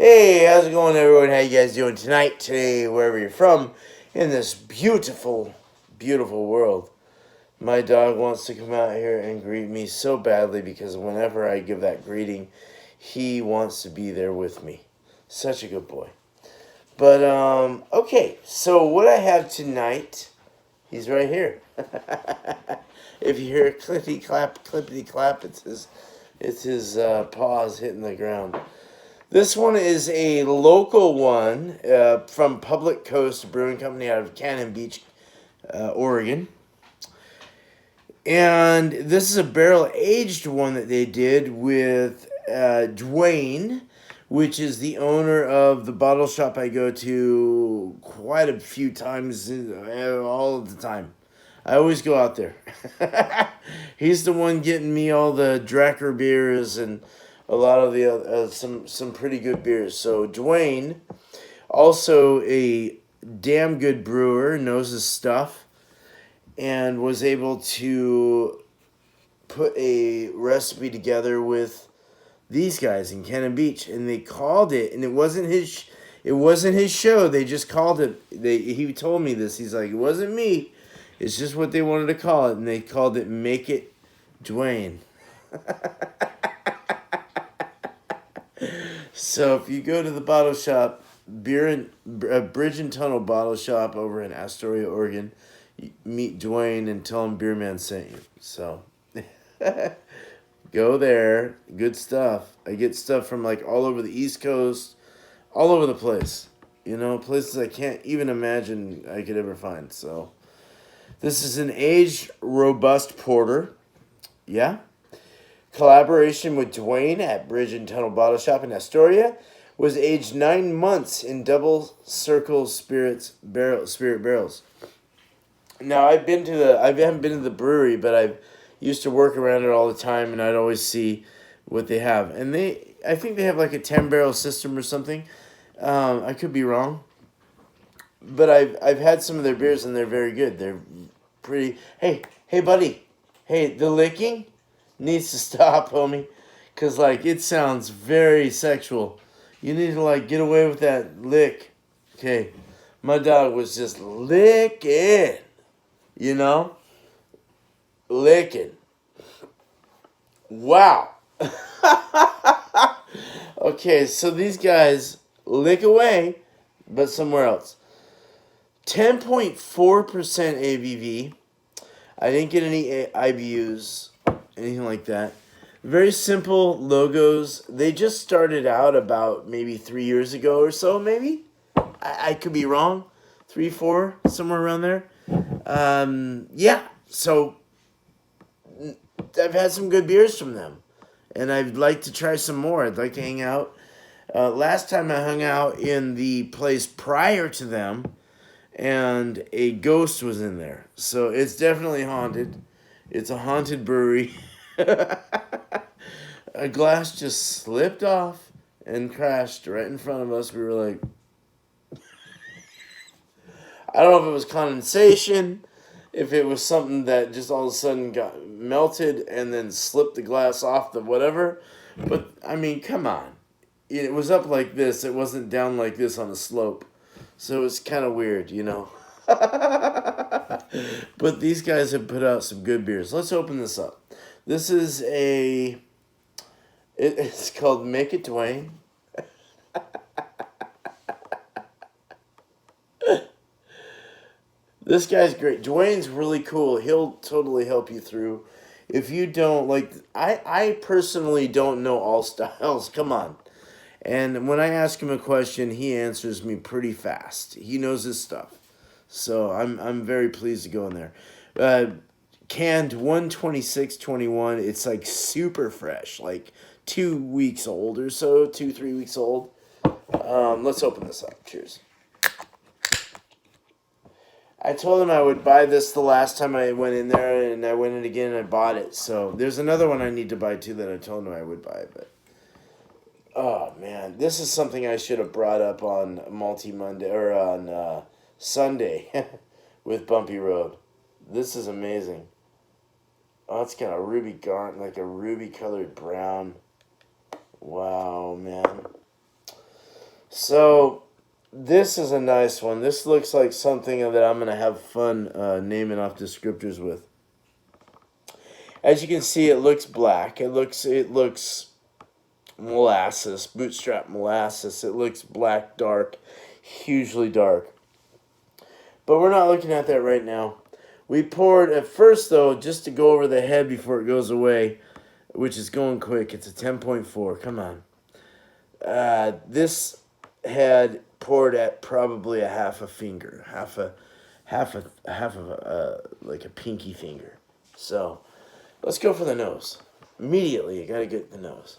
Hey, how's it going, everyone? How you guys doing tonight, today, wherever you're from, in this beautiful, beautiful world? My dog wants to come out here and greet me so badly because whenever I give that greeting, he wants to be there with me. Such a good boy. But okay. So what I have tonight, he's right here. If you hear clippity clap, it's his paws hitting the ground. This one is a local one from Public Coast Brewing Company out of Cannon Beach, Oregon. And this is a barrel aged one that they did with Dwayne, which is the owner of the bottle shop I go to quite a few times, all of the time. I always go out there. He's the one getting me all the Drecker beers and a lot of the some pretty good beers. So Dwayne, also a damn good brewer, knows his stuff, and was able to put a recipe together with these guys in Cannon Beach, and they called it, and it wasn't his show. They just called it. He told me this. He's like, it wasn't me. It's just what they wanted to call it, and they called it Make It Dwayne. So if you go to the bottle shop, Bridge and Tunnel Bottle Shop over in Astoria, Oregon, meet Dwayne and tell him Beer Man sent you. So go there. Good stuff. I get stuff from like all over the East Coast, all over the place. You know, places I can't even imagine I could ever find. So this is an aged, robust porter. Yeah. Collaboration with Dwayne at Bridge and Tunnel Bottle Shop in Astoria. Was aged 9 months in double circle spirit barrels. Now I haven't been to the brewery, but I've used to work around it all the time, and I'd always see what they have. And I think they have like a 10 barrel system or something. I could be wrong, but I've had some of their beers and they're very good. They're pretty. Hey, buddy. Hey, the licking needs to stop, homie, cause like it sounds very sexual. You need to like get away with that lick. Okay, my dog was just licking, you know, licking. Wow. Okay, so these guys lick away, but somewhere else. 10.4% ABV. I didn't get any IBUs, anything like that. Very simple logos. They just started out about maybe 3 years ago or so, maybe. I could be wrong. 3, 4, somewhere around there. Yeah, so I've had some good beers from them. And I'd like to try some more. I'd like to hang out. Last time I hung out in the place prior to them, and a ghost was in there. So it's definitely haunted. It's a haunted brewery. A glass just slipped off and crashed right in front of us. We were like, I don't know if it was condensation, if it was something that just all of a sudden got melted and then slipped the glass off the whatever. But, I mean, come on. It was up like this. It wasn't down like this on a slope. So it's kind of weird, you know. But these guys have put out some good beers. Let's open this up. This is it's called Make It Dwayne. This guy's great. Dwayne's really cool. He'll totally help you through. If you don't, like, I personally don't know all styles. Come on. And when I ask him a question, he answers me pretty fast. He knows his stuff. So I'm very pleased to go in there. Canned 126.21. It's like super fresh, like 2 weeks old or so, 3 weeks old. Let's open this up. Cheers. I told him I would buy this the last time I went in there, and I went in again and I bought it. So there's another one I need to buy too that I told him I would buy. But oh man, this is something I should have brought up on Multi Monday or on Sunday with Bumpy Road. This is amazing. Oh, it's got a ruby like a ruby colored brown. Wow, man. So this is a nice one. This looks like something that I'm gonna have fun naming off descriptors with. As you can see, it looks black. It looks molasses, bootstrap molasses. It looks black, dark, hugely dark. But we're not looking at that right now. We poured at first though, just to go over the head before it goes away, which is going quick. It's a 10.4. Come on. This had poured at probably a half a finger, like a pinky finger. So let's go for the nose. Immediately, you gotta get the nose.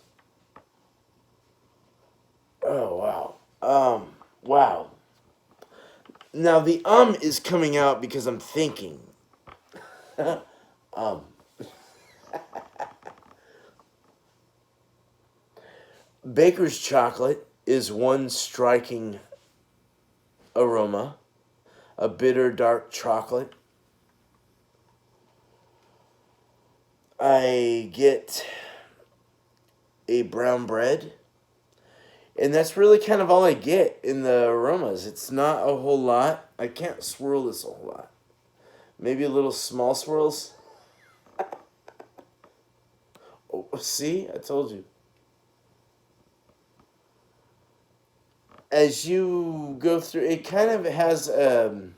Oh wow. Wow. Now the is coming out because I'm thinking. um. Baker's chocolate is one striking aroma. A bitter dark chocolate. I get a brown bread. And that's really kind of all I get in the aromas. It's not a whole lot. I can't swirl this a whole lot. Maybe a little small swirls. Oh, see? I told you. As you go through, it kind of has kind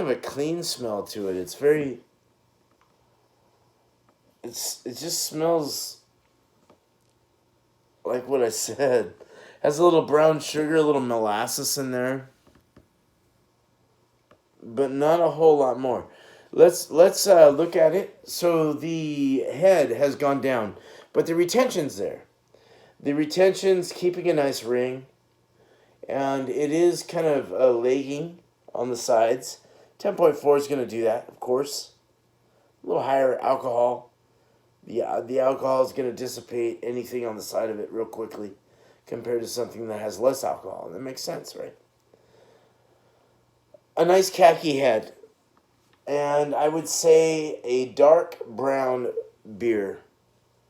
of a clean smell to it. It's very, it just smells like what I said. Has a little brown sugar, a little molasses in there, but not a whole lot more. Let's look at it. So the head has gone down, but the retention's there. The retention's keeping a nice ring, and it is kind of lagging on the sides. 10.4 is going to do that, of course. A little higher alcohol. The alcohol is going to dissipate anything on the side of it real quickly compared to something that has less alcohol. That makes sense, right? A nice khaki head. And I would say a dark brown beer.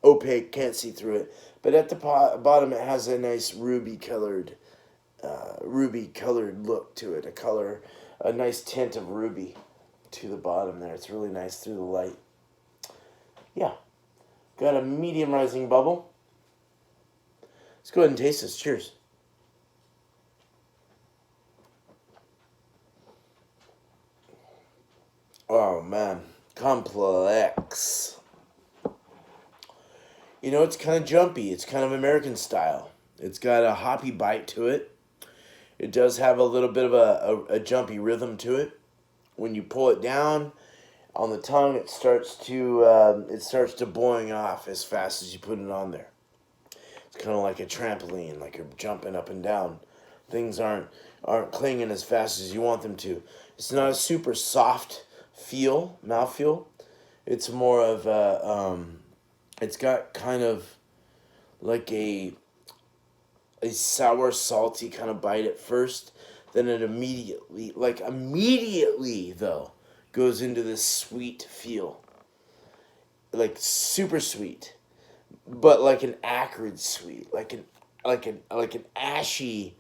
Opaque, can't see through it. But at the bottom, it has a nice ruby colored look to it. A nice tint of ruby to the bottom there. It's really nice through the light. Yeah. Got a medium rising bubble. Let's go ahead and taste this. Cheers. Oh man, complex. You know, it's kind of jumpy. It's kind of American style. It's got a hoppy bite to it. It does have a little bit of a jumpy rhythm to it. When you pull it down on the tongue, it starts to blowing off as fast as you put it on there. It's kind of like a trampoline, like you're jumping up and down. Things aren't clinging as fast as you want them to. It's not a super soft mouthfeel. It's more of it's got kind of like a sour, salty kind of bite at first. Then it immediately though, goes into this sweet feel. Like super sweet, but like an acrid sweet, like an ashy,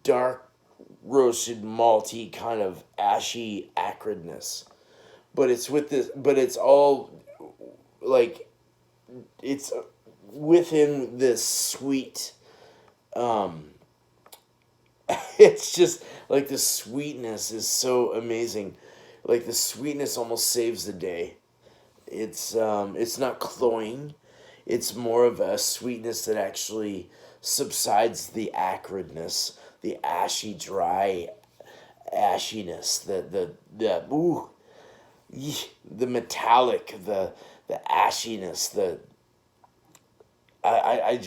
dark roasted malty kind of ashy acridness. But it's all like it's within this sweet. It's just like the sweetness is so amazing. Like the sweetness almost saves the day. It's not cloying. It's more of a sweetness that actually subsides the acridness, the ashy, dry ashiness, the metallic, the ashiness, I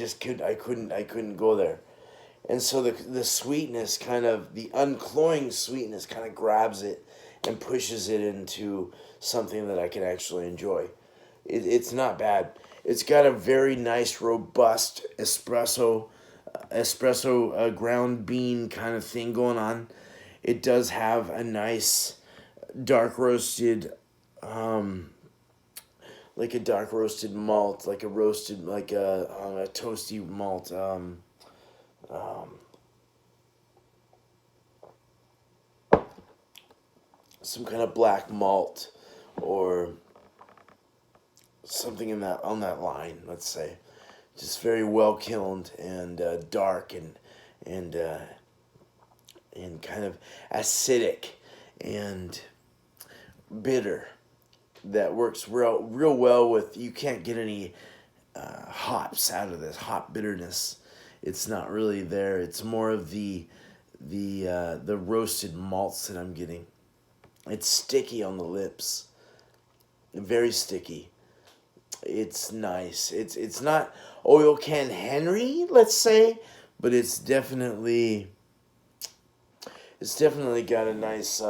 couldn't go there. And so the sweetness the uncloying sweetness kind of grabs it and pushes it into something that I can actually enjoy. It's not bad. It's got a very nice, robust espresso ground bean kind of thing going on. It does have a nice dark roasted, like a dark roasted malt, like a roasted, like a toasty malt. um, some kind of black malt or something in that on that line. Let's say, just very well kilned and dark and uh, and kind of acidic and bitter. That works real well with. You can't get any hops out of this hop bitterness. It's not really there. It's more of the roasted malts that I'm getting. It's sticky on the lips, very sticky. It's nice. It's not oil can Henry, let's say, but it's definitely got a nice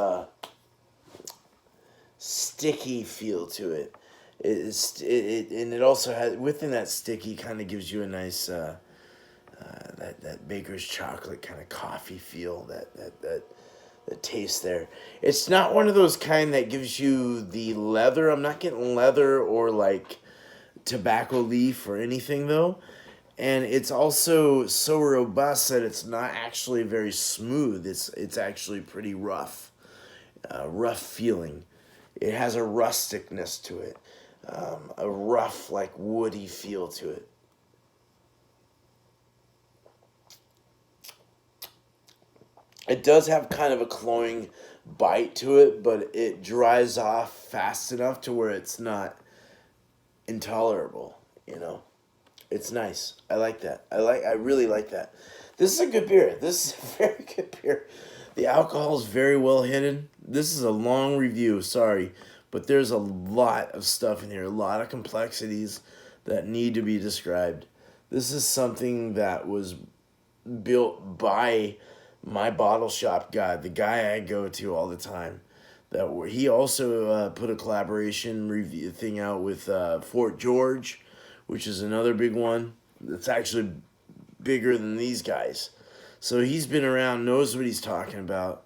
sticky feel to it. And it also has within that sticky kind of gives you a nice that baker's chocolate kind of coffee feel that taste there. It's not one of those kind that gives you the leather. I'm not getting leather or like tobacco leaf or anything though. And it's also so robust that it's not actually very smooth. It's actually pretty rough, rough feeling. It has a rusticness to it, a rough like woody feel to it. It does have kind of a cloying bite to it, but it dries off fast enough to where it's not intolerable. You know, it's nice. I like that. I really like that. This is a good beer. This is a very good beer. The alcohol is very well hidden. This is a long review. Sorry, but there's a lot of stuff in here. A lot of complexities that need to be described. This is something that was built by my bottle shop guy, the guy I go to all the time. He also put a collaboration review thing out with Fort George, which is another big one. That's actually bigger than these guys. So he's been around, knows what he's talking about,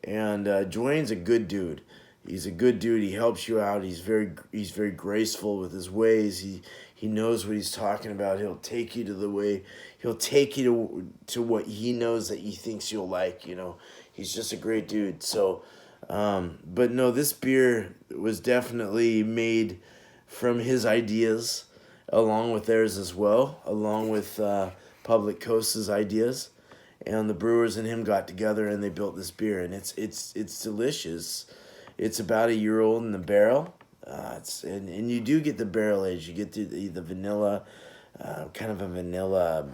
and Dwayne's a good dude. He's a good dude. He helps you out. He's very graceful with his ways. He knows what he's talking about. He'll take you to the way. He'll take you to what he knows that he thinks you'll like. You know, he's just a great dude. So, but no, this beer was definitely made from his ideas, along with theirs as well, along with Public Coast's ideas. And the brewers and him got together and they built this beer, and it's delicious. It's about a year old in the barrel. And you do get the barrel age. You get the vanilla, kind of a vanilla,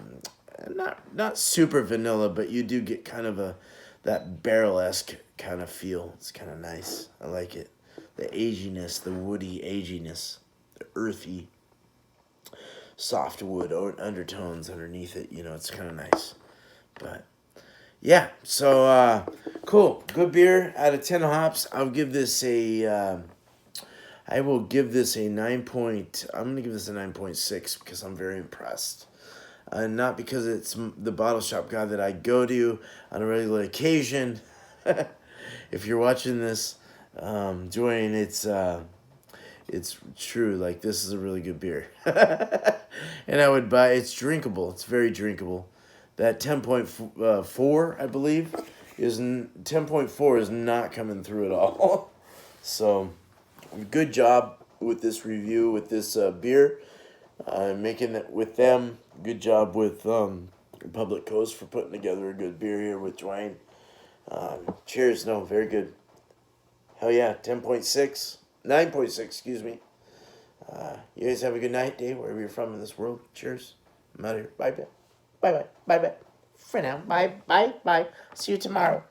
not super vanilla, but you do get kind of that barrel-esque kind of feel. It's kind of nice. I like it. The aginess, the woody aginess, the earthy, soft wood undertones underneath it. You know, it's kind of nice. But yeah, so cool, good beer. Out of 10 hops, I will give this a 9 point. I'm gonna give this a 9.6 because I'm very impressed. Not because it's the bottle shop guy that I go to on a regular occasion. If you're watching this, Dwayne, it's true. Like, this is a really good beer, and I would buy. It's drinkable. It's very drinkable. That 10.4, I believe, 10.4 is not coming through at all. So, good job with this review, with this beer. Making it with them. Good job with Public Coast for putting together a good beer here with Dwayne. Cheers. No, very good. Hell yeah, 10.6. 9.6, excuse me. You guys have a good night, day, wherever you're from in this world. Cheers. I'm out of here. Bye, bye. Bye, bye. Bye, bye. For now. Bye, bye, bye. See you tomorrow.